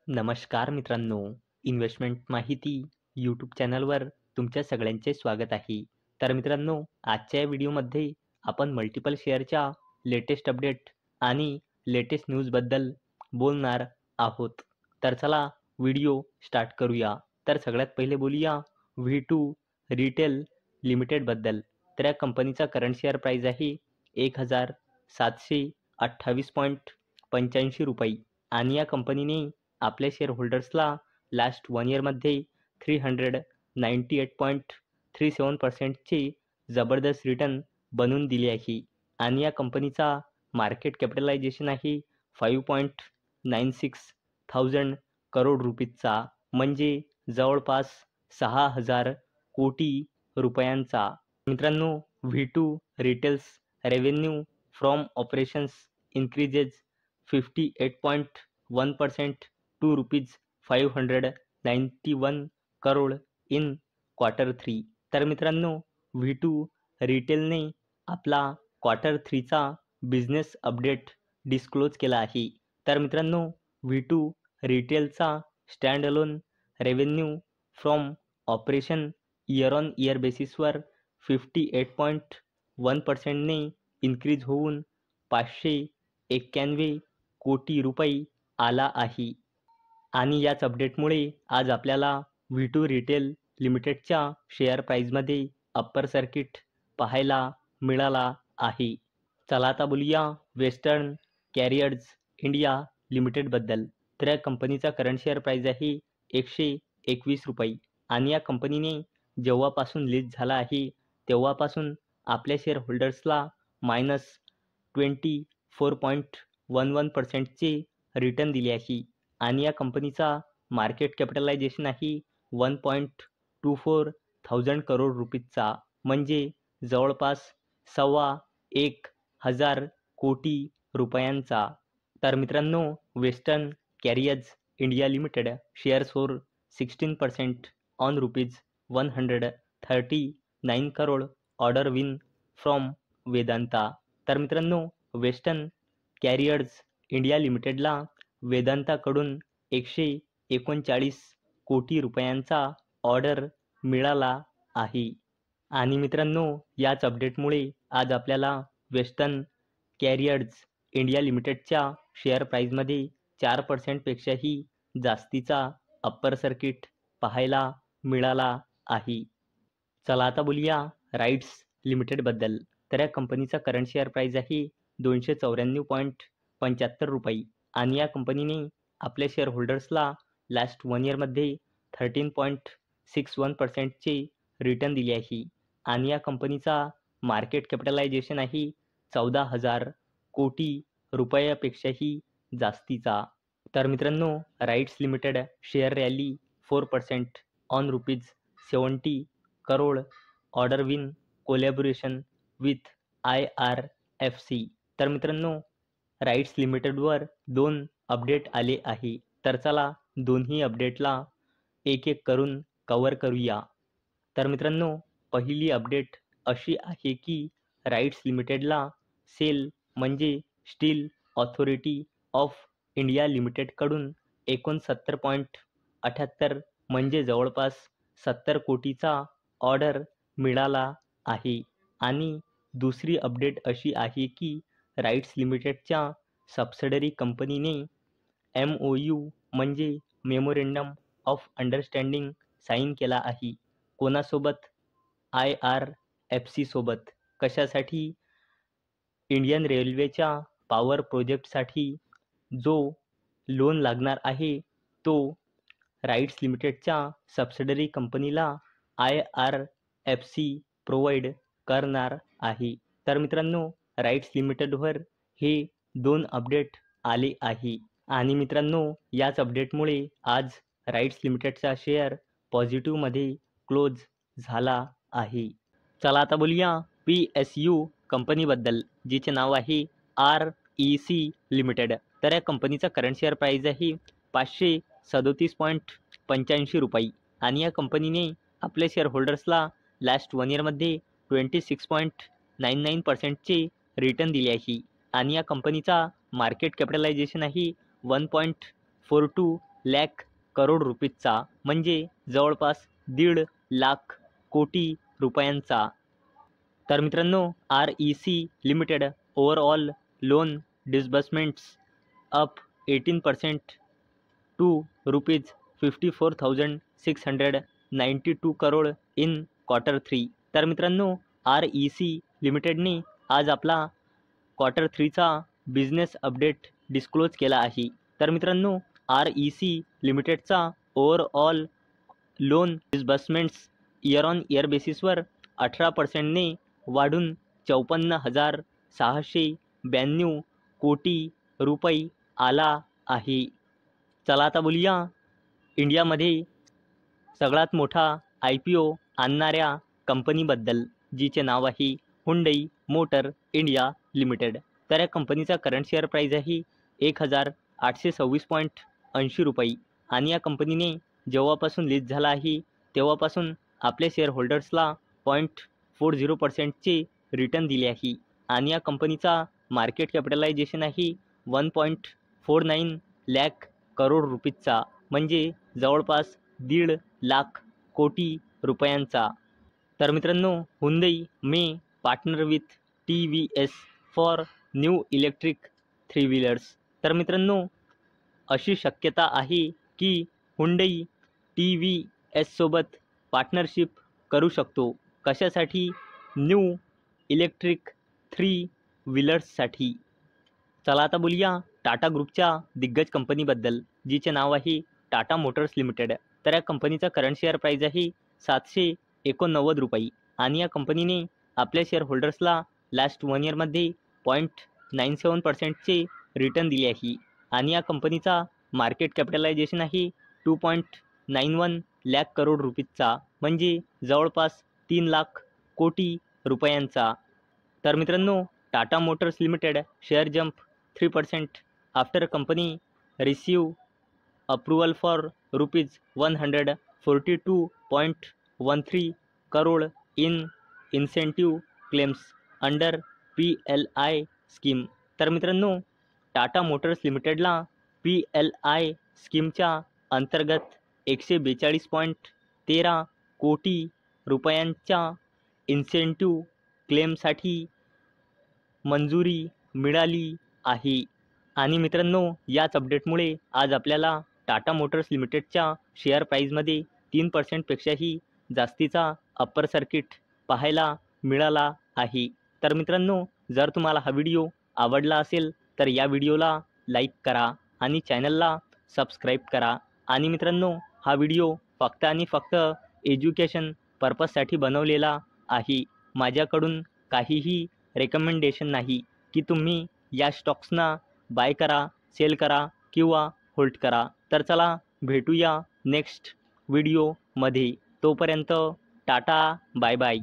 नमस्कार मित्रांनो, इन्व्हेस्टमेंट माहिती यूट्यूब चॅनलवर तुमच्या सगळ्यांचे स्वागत आहे. तर मित्रांनो, आजच्या या व्हिडिओमध्ये आपण मल्टिपल शेअरच्या लेटेस्ट अपडेट आणि लेटेस्ट न्यूजबद्दल बोलणार आहोत. तर चला व्हिडिओ स्टार्ट करूया. तर सगळ्यात पहिले बोलूया V2 रिटेल लिमिटेडबद्दल. तर या कंपनीचा करंट शेअर प्राईस आहे 1728.85 रुपये आणि या कंपनीने आपल्या शेअर होल्डर्सला लास्ट 1 इयरमध्ये 398.37%चे जबरदस्त रिटर्न बनवून दिले आहे आणि या कंपनीचा मार्केट कॅपिटलायझेशन आहे 5.96 थाउजंड करोड रुपीजचा, म्हणजे जवळपास 6,000 कोटी रुपयांचा. मित्रांनो, V2 retails revenue from operations increases 58.1% to ₹591 crore in Q3. तर मित्रांनो, V2 रिटेलने आपला Q3चा बिझनेस अपडेट डिस्क्लोज केला आहे. तर मित्रांनो, V2 रिटेलचा standalone revenue from operation year on year बेसिसवर 58.1%ने इन्क्रीज होऊन 591 कोटी रुपये आला आहे आणि याच अपडेटमुळे आज आपल्याला V2 रिटेल लिमिटेडच्या शेअर प्राईजमध्ये अप्पर सर्किट पाहायला मिळाला आहे. चला आता बोलूया वेस्टर्न कॅरियर्स इंडिया लिमिटेडबद्दल. तर या कंपनीचा करंट शेअर प्राईज आहे 121 रुपये आणि या कंपनीने जेव्हापासून लिस्ट झाला आहे तेव्हापासून आपल्या शेअर होल्डर्सला -24.11%चे रिटर्न दिले आहे आणि या कंपनीचा मार्केट कॅपिटलायझेशन आहे 1.24 थाउजंड करोड रुपीजचा, म्हणजे जवळपास 1,15,000 कोटी रुपयांचा. तर मित्रांनो, western carriers India limited shares for 16% on ₹139 crore order win from Vedanta. तर मित्रांनो, वेस्टर्न कॅरियर्स इंडिया लिमिटेडला वेदांताकडून 139 कोटी रुपयांचा ऑर्डर मिळाला आहे आणि मित्रांनो, याच अपडेटमुळे आज आपल्याला वेस्टर्न कॅरियर्स इंडिया लिमिटेडच्या शेअर प्राईजमध्ये 4%पेक्षाही जास्तीचा अप्पर सर्किट पाहायला मिळाला आहे. चला आता बोलूया राईट्स लिमिटेडबद्दल. तर या कंपनीचा करंट शेअर प्राईज आहे 294.75 रुपये आणि या कंपनीने आपल्या शेअर होल्डर्सला लास्ट 1 इयरमध्ये 13.61%चे रिटर्न दिले आहे आणि या कंपनीचा मार्केट कॅपिटलायझेशन आहे 14,000 कोटी रुपयापेक्षाही जास्तीचा. तर मित्रांनो, RITES limited share rally 4% on ₹70 crore order win collaboration with IRFC. तर मित्रांनो, राईट्स लिमिटेडवर 2 अपडेट आले आहे. तर चला दोन्ही अपडेटला एक एक करून कव्हर करूया. तर मित्रांनो, पहिली अपडेट अशी आहे की राईट्स लिमिटेडला सेल म्हणजे स्टील ऑथॉरिटी ऑफ इंडिया लिमिटेडकडून 69.78 म्हणजे जवळपास 70 कोटीचा ऑर्डर मिळाला आहे आणि दुसरी अपडेट अशी आहे की राईट्स लिमिटेडच्या सबसिडरी कंपनीने MOU म्हणजे मेमोरेंडम ऑफ अंडरस्टँडिंग साईन केला आहे. कोणासोबत? IRFC सोबत. कशासाठी? इंडियन रेल्वेच्या पॉवर प्रोजेक्टसाठी जो लोन लागणार आहे तो राईट्स लिमिटेडच्या सबसिडरी कंपनीला IRFC प्रोव्हाइड करणार आहे. तर मित्रांनो, राईट्स लिमिटेडवर हे 2 अपडेट आले आहे आणि मित्रांनो, याच अपडेटमुळे आज राईट्स लिमिटेडचा शेअर पॉझिटिव्हमध्ये क्लोज झाला आहे. चला आता बोलूया PSU कंपनीबद्दल, जिचे नाव आहे REC लिमिटेड. तर या कंपनीचा करंट शेअर प्राईज आहे 537.85 रुपये आणि या कंपनीने आपल्या शेअर होल्डर्सला लास्ट 1 इयरमध्ये 26.99%चे रिटर्न दिले आहे आणि या कंपनीचा मार्केट कॅपिटलायझेशन आहे 1.42 लाख करोड रुपीजचा म्हणजे जवळपास 1.5 लाख कोटी रुपयांचा. तर मित्रांनो REC limited overall loan disbursements up 18% to rupees 54,692 crore in Q3. तर मित्रांनो REC लिमिटेडने आज आपला Q3चा बिझनेस अपडेट डिस्क्लोज केला आहे. तर मित्रांनो REC लिमिटेडचा overall loan disbursements year on year बेसिसवर 18%ने वाढून 54,692 कोटी रुपये आला आहे. चला आता बोलूया इंडियामध्ये सगळ्यात मोठा IPO आणणाऱ्या कंपनीबद्दल, जिचे नाव आहे हुंडई मोटर इंडिया लिमिटेड. तर या कंपनीचा करंट शेअर प्राईज आहे 1,826.80 रुपये आणि या कंपनीने जेव्हापासून लिस्ट झाला आहे तेव्हापासून आपल्या शेअर होल्डर्सला 0.40% रिटर्न दिले आहे आणि या कंपनीचा मार्केट कॅपिटलायझेशन आहे 1.49 लाख करोड रुपीजचा म्हणजे जवळपास 1.5 लाख कोटी रुपयांचा. तर मित्रांनो Hyundai may partner with TVS for new electric 3 wheelers. तर मित्रांनो अशी शक्यता आहे की हुंडई TVS सोबत पार्टनरशिप करू शकतो. कशासाठी? New electric 3 व्हीलर्ससाठी. चला आता बोलूया टाटा ग्रुपच्या दिग्गज कंपनीबद्दल, जिचे नाव आहे टाटा मोटर्स लिमिटेड. तर या कंपनीचा करंट शेअर प्राईज आहे 789 रुपये आणि या कंपनीने आपल्या शेअर होल्डर्सला लास्ट 1 इयरमध्ये 0.97%चे रिटर्न दिले आहे आणि या कंपनीचा मार्केट कॅपिटलायझेशन आहे 2.91 लाख करोड रुपीजचा म्हणजे जवळपास 3 लाख कोटी रुपयांचा. तर मित्रांनो Tata Motors limited share jump 3% after company receive approval for rupees 142.13 crore in incentive claims under PLI scheme. तर मित्रांनो टाटा मोटर्स लिमिटेडला PLI स्कीमच्या अंतर्गत 142.13 कोटी रुपयांच्या इन्सेंटिव्ह क्लेमसाठी मंजुरी मिळाली आहे. आणि मित्रांनो याच अपडेटमुळे आज आपल्याला टाटा मोटर्स लिमिटेडच्या शेअर प्राईजमध्ये 3%पेक्षाही जास्तीचा अप्पर सर्किट पाहायला मिळाला आहे. तर मित्रांनो जर तुम्हाला हा व्हिडिओ आवडला असेल तर या व्हिडिओला लाईक करा आणि चॅनलला सबस्क्राईब करा. आणि मित्रांनो हा व्हिडिओ फक्त आणि फक्त एज्युकेशन पर्पजसाठी बनवलेला आहे. माझ्याकडून काहीही रेकमेंडेशन नाही की तुम्ही या स्टॉक्सना बाय करा, सेल करा किंवा होल्ड करा. तर चला भेटूया नेक्स्ट व्हिडिओमध्ये. तोपर्यंत टाटा, बाय बाय.